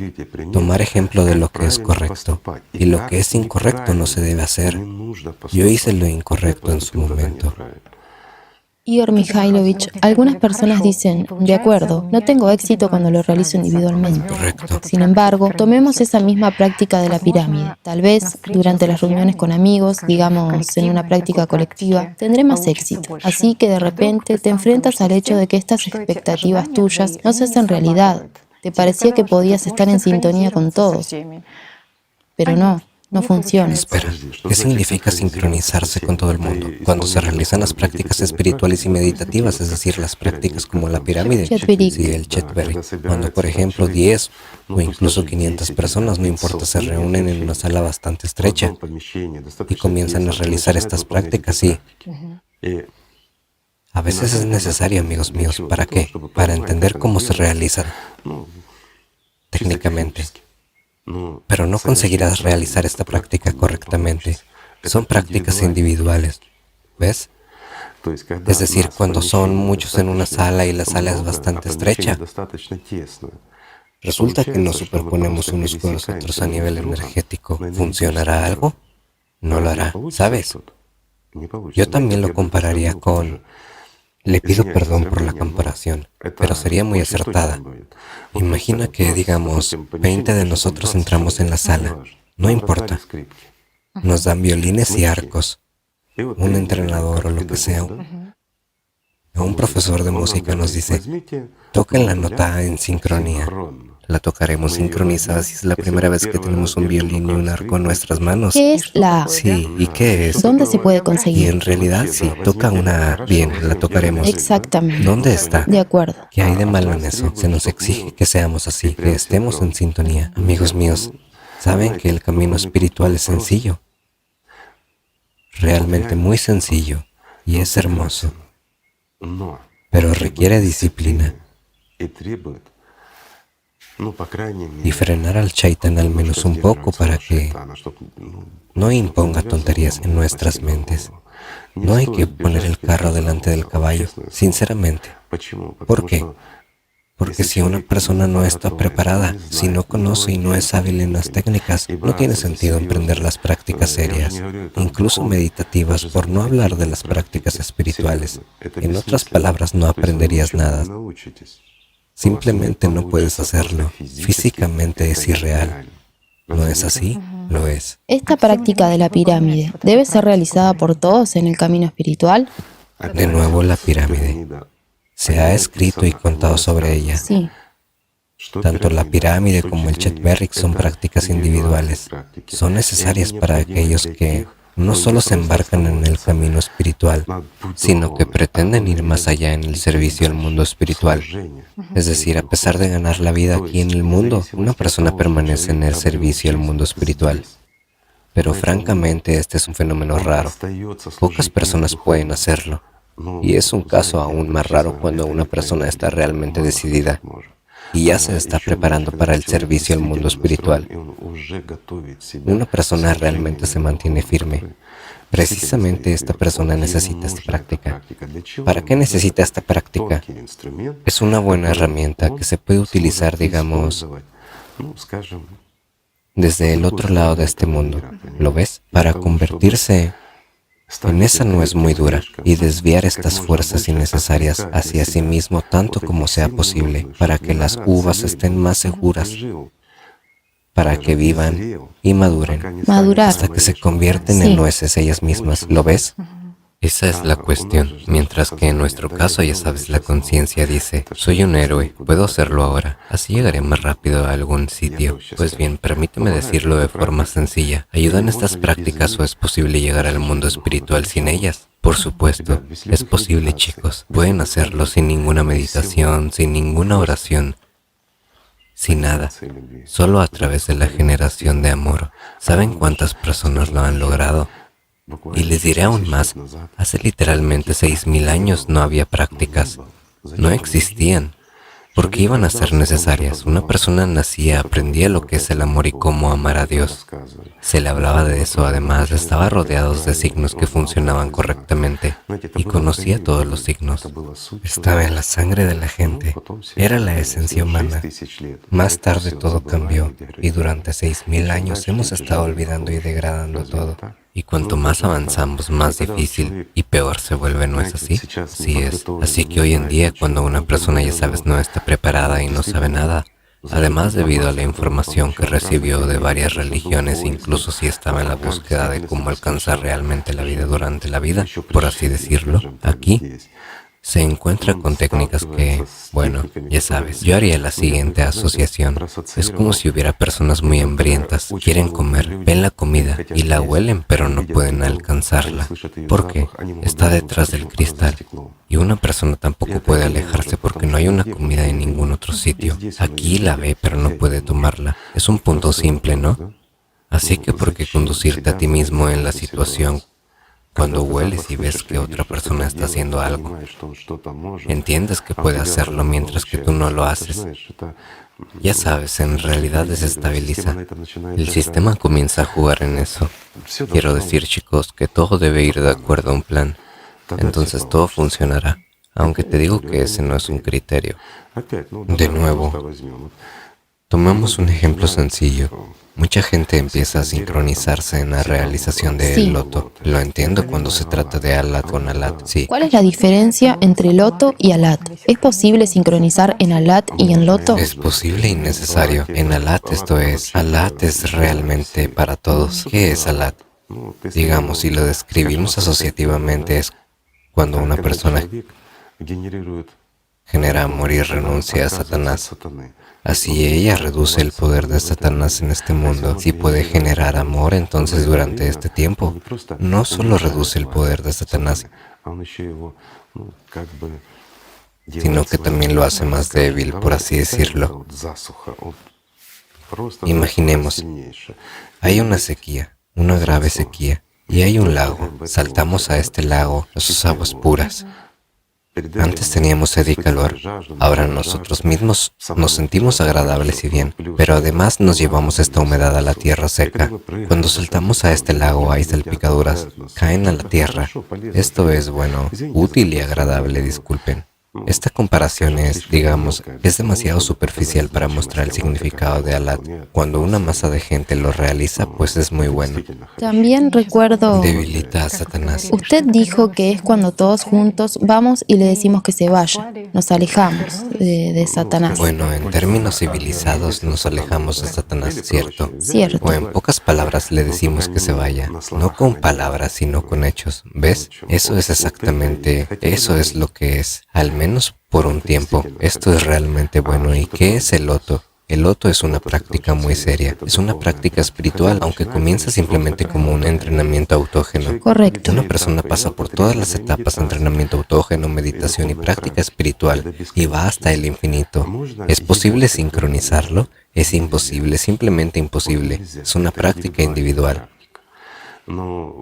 Tomar ejemplo de lo que es correcto y lo que es incorrecto no se debe hacer. Yo hice lo incorrecto en su momento. Igor Mikhailovich, algunas personas dicen, de acuerdo, no tengo éxito cuando lo realizo individualmente. Correcto. Sin embargo, tomemos esa misma práctica de la pirámide. Tal vez, durante las reuniones con amigos, digamos en una práctica colectiva, tendré más éxito. Así que de repente te enfrentas al hecho de que estas expectativas tuyas no se hacen realidad. Te parecía que podías estar en sintonía con todos, pero no funciona. Espera, ¿qué significa sincronizarse con todo el mundo? Cuando se realizan las prácticas espirituales y meditativas, es decir, las prácticas como la pirámide, Chetverik. sí, el Chetverik. Cuando, por ejemplo, 10 o incluso 500 personas, no importa, se reúnen en una sala bastante estrecha y comienzan a realizar estas prácticas, sí. A veces es necesario, amigos míos, ¿para qué? Para entender cómo se realizan técnicamente. Pero no conseguirás realizar esta práctica correctamente. Son prácticas individuales, ¿ves? Es decir, cuando son muchos en una sala y la sala es bastante estrecha, resulta que nos superponemos unos con los otros a nivel energético. ¿Funcionará algo? No lo hará, ¿sabes? Yo también lo compararía con... Le pido perdón por la comparación, pero sería muy acertada. Imagina que, digamos, 20 de nosotros entramos en la sala. No importa. Nos dan violines y arcos, un entrenador o lo que sea. Un profesor de música nos dice, toquen la nota en sincronía. La tocaremos sincronizada si es la primera vez que tenemos un violín y un arco en nuestras manos. ¿Qué es la A? Sí, ¿y qué es? ¿Dónde se puede Y conseguir? en realidad, si toca una A, bien, la tocaremos. Exactamente. ¿Dónde está? De acuerdo. ¿Qué hay de malo en eso? Se nos exige que seamos así, que estemos en sintonía. Amigos míos, saben que el camino espiritual es sencillo, realmente muy sencillo, y es hermoso, pero requiere disciplina. Y frenar al Chaitán al menos un poco para que no imponga tonterías en nuestras mentes. No hay que poner el carro delante del caballo, sinceramente. ¿Por qué? Porque si una persona no está preparada, si no conoce y no es hábil en las técnicas, no tiene sentido emprender las prácticas serias, incluso meditativas, por no hablar de las prácticas espirituales. En otras palabras, no aprenderías nada. Simplemente no puedes hacerlo. Físicamente es irreal. ¿No es así? Lo es. Esta práctica de la pirámide debe ser realizada por todos en el camino espiritual. De nuevo la pirámide. Se ha escrito y contado sobre ella. Sí. Tanto la pirámide como el Chetverik son prácticas individuales. Son necesarias para aquellos que no solo se embarcan en el camino espiritual, sino que pretenden ir más allá en el servicio al mundo espiritual. Es decir, a pesar de ganar la vida aquí en el mundo, una persona permanece en el servicio al mundo espiritual. Pero francamente, este es un fenómeno raro. Pocas personas pueden hacerlo. Y es un caso aún más raro cuando una persona está realmente decidida. y ya se está preparando para el servicio al mundo espiritual. Una persona realmente se mantiene firme. Precisamente esta persona necesita esta práctica. ¿Para qué necesita esta práctica? Es una buena herramienta que se puede utilizar, digamos, desde el otro lado de este mundo. ¿Lo ves? Para convertirse en esa nuez muy dura y desviar estas fuerzas innecesarias hacia sí mismo tanto como sea posible, para que las uvas estén más seguras, para que vivan y maduren, Madurar. hasta que se convierten en nueces ellas mismas. ¿Lo ves? Esa es la cuestión. Mientras que en nuestro caso, ya sabes, la conciencia dice, soy un héroe, puedo hacerlo ahora, así llegaré más rápido a algún sitio. Pues bien, permíteme decirlo de forma sencilla. ¿Ayudan estas prácticas o es posible llegar al mundo espiritual sin ellas? Por supuesto, es posible, chicos. Pueden hacerlo sin ninguna meditación, sin ninguna oración, sin nada, solo a través de la generación de amor. ¿Saben cuántas personas lo han logrado? Y les diré aún más, hace literalmente 6.000 años no había prácticas, no existían, porque iban a ser necesarias. Una persona nacía, aprendía lo que es el amor y cómo amar a Dios. Se le hablaba de eso, además estaba rodeado de signos que funcionaban correctamente y conocía todos los signos. Estaba en la sangre de la gente, era la esencia humana. Más tarde todo cambió y durante 6.000 años hemos estado olvidando y degradando todo. Y cuanto más avanzamos, más difícil y peor se vuelve, ¿no es así? Así es. Así que hoy en día, cuando una persona, ya sabes, no está preparada y no sabe nada, además debido a la información que recibió de varias religiones, incluso si estaba en la búsqueda de cómo alcanzar realmente la vida durante la vida, por así decirlo, aquí se encuentra con técnicas que, bueno, ya sabes, yo haría la siguiente asociación. Es como si hubiera personas muy hambrientas, quieren comer, ven la comida y la huelen, pero no pueden alcanzarla. ¿Por qué? Está detrás del cristal. Y una persona tampoco puede alejarse porque no hay una comida en ningún otro sitio. Aquí la ve, pero no puede tomarla. Es un punto simple, ¿no? Así que ¿por qué conducirte a ti mismo en la situación cuando hueles y ves que otra persona está haciendo algo? Entiendes que puede hacerlo mientras que tú no lo haces. Ya sabes, en realidad desestabiliza. El sistema comienza a jugar en eso. Quiero decir, chicos, que todo debe ir de acuerdo a un plan. Entonces todo funcionará. Aunque te digo que ese no es un criterio. De nuevo, tomemos un ejemplo sencillo. Mucha gente empieza a sincronizarse en la realización del loto. Lo entiendo cuando se trata de Alat con Alat, sí. ¿Cuál es la diferencia entre loto y alat? ¿Es posible sincronizar en alat y en loto? Es posible y necesario. En Alat, esto es, Alat es realmente para todos. ¿Qué es Alat? Digamos, si lo describimos asociativamente, es cuando una persona genera amor y renuncia a Satanás. Así ella reduce el poder de Satanás en este mundo. Si puede generar amor, entonces durante este tiempo, no solo reduce el poder de Satanás, sino que también lo hace más débil, por así decirlo. Imaginemos, hay una sequía, una grave sequía, y hay un lago. Saltamos a este lago, a sus aguas puras. Antes teníamos sed y calor, ahora nosotros mismos nos sentimos agradables y bien, pero además nos llevamos esta humedad a la tierra seca. Cuando saltamos a este lago hay salpicaduras, caen a la tierra. Esto es, bueno, útil y agradable, disculpen. Esta comparación es, digamos, es demasiado superficial para mostrar el significado de Alat. Cuando una masa de gente lo realiza, pues es muy bueno. También recuerdo... Debilita a Satanás. Usted dijo que es cuando todos juntos vamos y le decimos que se vaya. Nos alejamos de Satanás. Bueno, en términos civilizados nos alejamos de Satanás, ¿cierto? Cierto. O en pocas palabras le decimos que se vaya. No con palabras, sino con hechos. ¿Ves? Eso es exactamente, eso es lo que es. Al menos por un tiempo. Esto es realmente bueno. ¿Y qué es el loto? El loto es una práctica muy seria. Es una práctica espiritual, aunque comienza simplemente como un entrenamiento autógeno. Correcto. Una persona pasa por todas las etapas de entrenamiento autógeno, meditación y práctica espiritual y va hasta el infinito. ¿Es posible sincronizarlo? Es imposible, simplemente imposible. Es una práctica individual.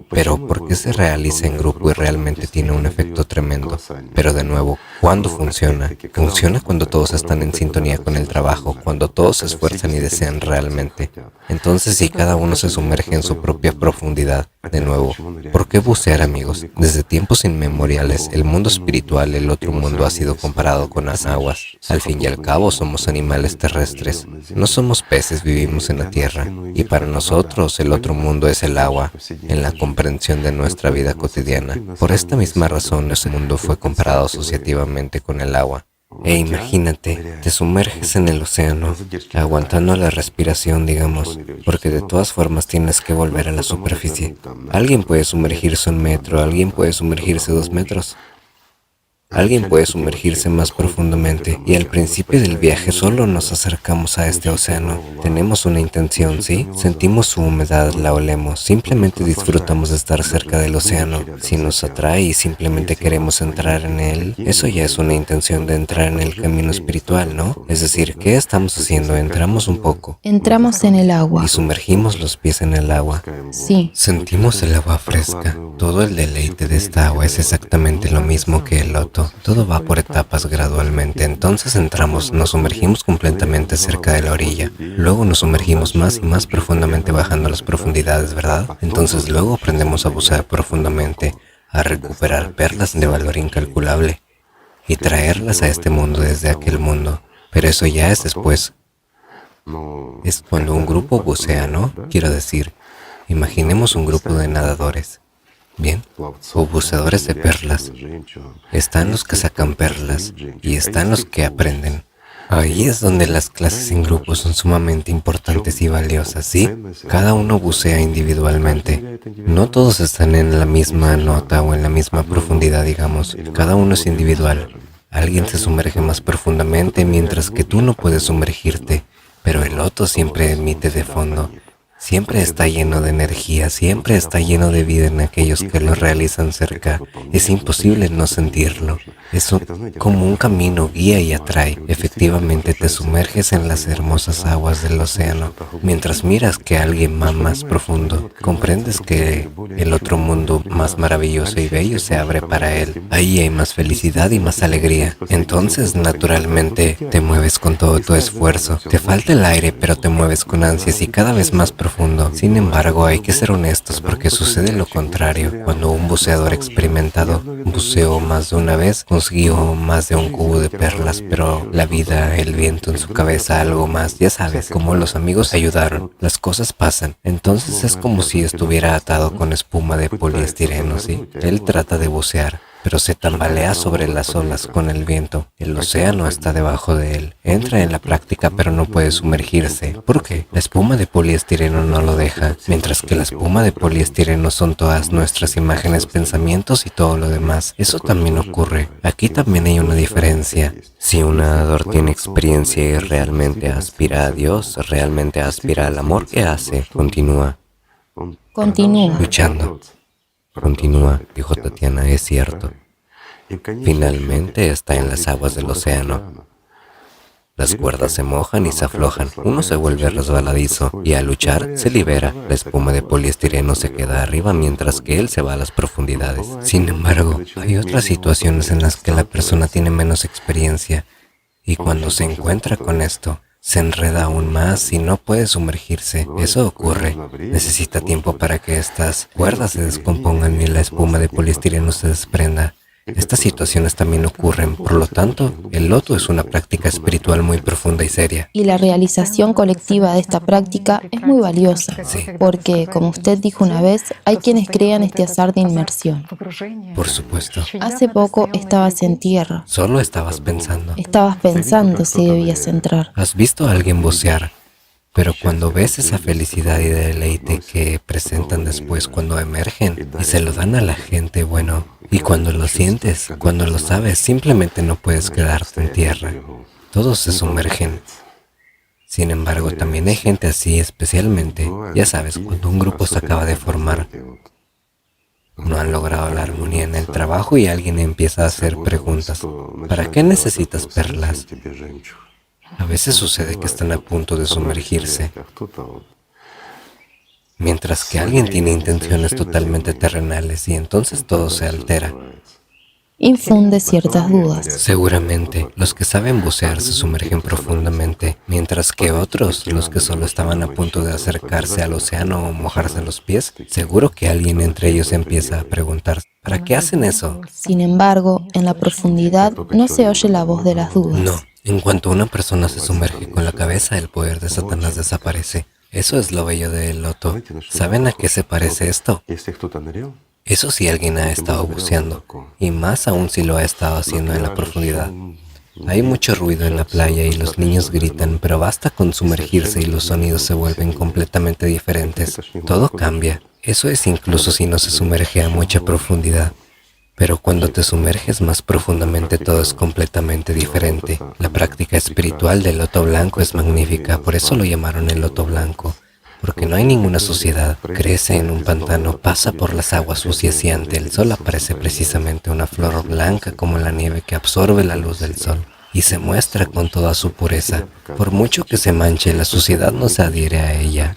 Pero ¿por qué se realiza en grupo y realmente tiene un efecto tremendo? Pero de nuevo, ¿cuándo funciona? Funciona cuando todos están en sintonía con el trabajo, cuando todos se esfuerzan y desean realmente. Entonces, si cada uno se sumerge en su propia profundidad, de nuevo, ¿por qué bucear, amigos? Desde tiempos inmemoriales, el mundo espiritual, el otro mundo, ha sido comparado con las aguas. Al fin y al cabo, somos animales terrestres. No somos peces, vivimos en la tierra. Y para nosotros, el otro mundo es el agua, en la comprensión de nuestra vida cotidiana. Por esta misma razón, ese mundo fue comparado asociativamente con el agua. E imagínate, te sumerges en el océano, aguantando la respiración, digamos, porque de todas formas tienes que volver a la superficie. Alguien puede sumergirse 1 metro, alguien puede sumergirse 2 metros. Alguien puede sumergirse más profundamente y al principio del viaje solo nos acercamos a este océano. Tenemos una intención, ¿sí? Sentimos su humedad, la olemos, simplemente disfrutamos de estar cerca del océano. Si nos atrae y simplemente queremos entrar en él, eso ya es una intención de entrar en el camino espiritual, ¿no? Es decir, ¿qué estamos haciendo? Entramos un poco. Entramos en el agua. Y sumergimos los pies en el agua. Sí. Sentimos el agua fresca. Todo el deleite de esta agua es exactamente lo mismo que el loto. Todo va por etapas gradualmente. Entonces entramos, nos sumergimos completamente cerca de la orilla. Luego nos sumergimos más y más profundamente bajando las profundidades, ¿verdad? Entonces luego aprendemos a bucear profundamente, a recuperar perlas de valor incalculable y traerlas a este mundo desde aquel mundo. Pero eso ya es después. Es cuando un grupo bucea, ¿no? Quiero decir, imaginemos un grupo de nadadores. Bien, o buceadores de perlas. Están los que sacan perlas y están los que aprenden. Ahí es donde las clases en grupo son sumamente importantes y valiosas, ¿sí? Cada uno bucea individualmente. No todos están en la misma nota o en la misma profundidad, digamos. Cada uno es individual. Alguien se sumerge más profundamente mientras que tú no puedes sumergirte, pero el otro siempre emite de fondo. Siempre está lleno de energía, siempre está lleno de vida en aquellos que lo realizan cerca. Es imposible no sentirlo. Es como un camino guía y atrae. Efectivamente te sumerges en las hermosas aguas del océano. Mientras miras que alguien va más profundo, comprendes que el otro mundo más maravilloso y bello se abre para él. Ahí hay más felicidad y más alegría. Entonces, naturalmente, te mueves con todo tu esfuerzo. Te falta el aire, pero te mueves con ansias y cada vez más profundo. Sin embargo, hay que ser honestos porque sucede lo contrario. Cuando un buceador experimentado buceó más de una vez, consiguió más de un cubo de perlas, pero la vida, el viento en su cabeza, algo más, ya sabes, como los amigos ayudaron, las cosas pasan. Entonces es como si estuviera atado con espuma de poliestireno, ¿sí? Él trata de bucear, pero se tambalea sobre las olas con el viento. El océano está debajo de él. Entra en la práctica, pero no puede sumergirse. ¿Por qué? La espuma de poliestireno no lo deja, mientras que la espuma de poliestireno son todas nuestras imágenes, pensamientos y todo lo demás. Eso también ocurre. Aquí también hay una diferencia. Si un nadador tiene experiencia y realmente aspira a Dios, realmente aspira al amor, ¿qué hace? Continúa. Luchando. Continúa, dijo Tatiana, es cierto. Finalmente está en las aguas del océano. Las cuerdas se mojan y se aflojan, uno se vuelve resbaladizo y al luchar se libera. La espuma de poliestireno se queda arriba mientras que él se va a las profundidades. Sin embargo, hay otras situaciones en las que la persona tiene menos experiencia y cuando se encuentra con esto, se enreda aún más y no puede sumergirse. Eso ocurre. Necesita tiempo para que estas cuerdas se descompongan y la espuma de poliestireno se desprenda. Estas situaciones también ocurren, por lo tanto, el loto es una práctica espiritual muy profunda y seria. Y la realización colectiva de esta práctica es muy valiosa, Sí. porque, como usted dijo una vez, hay quienes crean este azar de inmersión. Por supuesto. Hace poco estabas en tierra. Solo estabas pensando. Estabas pensando si debías entrar. ¿Has visto a alguien bucear? Pero cuando ves esa felicidad y deleite que presentan después cuando emergen y se lo dan a la gente, bueno, y cuando lo sientes, cuando lo sabes, simplemente no puedes quedarte en tierra. Todos se sumergen. Sin embargo, también hay gente así, especialmente, ya sabes, cuando un grupo se acaba de formar, no han logrado la armonía en el trabajo y alguien empieza a hacer preguntas. ¿Para qué necesitas perlas? A veces sucede que están a punto de sumergirse. mientras que alguien tiene intenciones totalmente terrenales y entonces todo se altera. Infunde ciertas dudas. Seguramente, los que saben bucear se sumergen profundamente, mientras que otros, los que solo estaban a punto de acercarse al océano o mojarse los pies, seguro que alguien entre ellos empieza a preguntar, ¿para qué hacen eso? Sin embargo, en la profundidad no se oye la voz de las No, dudas. en cuanto una persona se sumerge con la cabeza, el poder de Satanás desaparece. Eso es lo bello del loto. ¿Saben a qué se parece esto? Eso si alguien ha estado buceando, y más aún si lo ha estado haciendo en la profundidad. Hay mucho ruido en la playa y los niños gritan, pero basta con sumergirse y los sonidos se vuelven completamente diferentes. Todo cambia. Eso es incluso si no se sumerge a mucha profundidad. Pero cuando te sumerges más profundamente todo es completamente diferente. La práctica espiritual del loto blanco es magnífica, por eso lo llamaron el loto blanco. Porque no hay ninguna suciedad, crece en un pantano, pasa por las aguas sucias y ante el sol aparece precisamente una flor blanca como la nieve que absorbe la luz del sol y se muestra con toda su pureza. Por mucho que se manche, la suciedad no se adhiere a ella.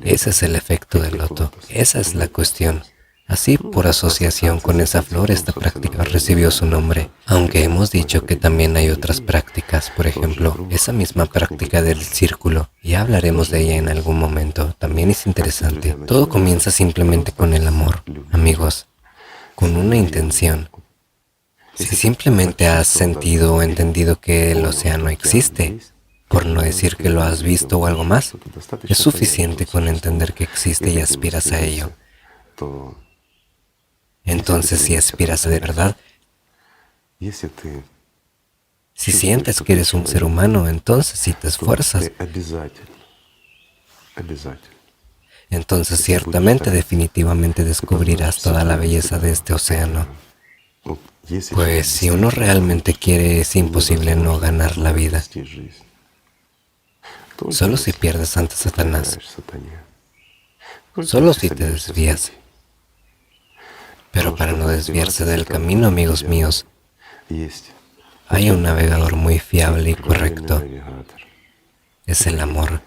Ese es el efecto del loto, esa es la cuestión. Así, por asociación con esa flor, esta práctica recibió su nombre, aunque hemos dicho que también hay otras prácticas, por ejemplo, esa misma práctica del círculo, ya hablaremos de ella en algún momento, también es interesante. Todo comienza simplemente con el amor, amigos, con una intención. Si simplemente has sentido o entendido que el océano existe, por no decir que lo has visto o algo más, es suficiente con entender que existe y aspiras a ello. Entonces, si aspiras de verdad, si sientes que eres un ser humano, entonces si te esfuerzas, entonces ciertamente, definitivamente descubrirás toda la belleza de este océano. Pues si uno realmente quiere, es imposible no ganar la vida. Solo si pierdes ante Satanás. Solo si te desvías. Pero para no desviarse del camino, amigos míos, hay un navegador muy fiable y correcto. Es el amor.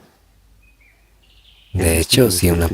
De hecho, si una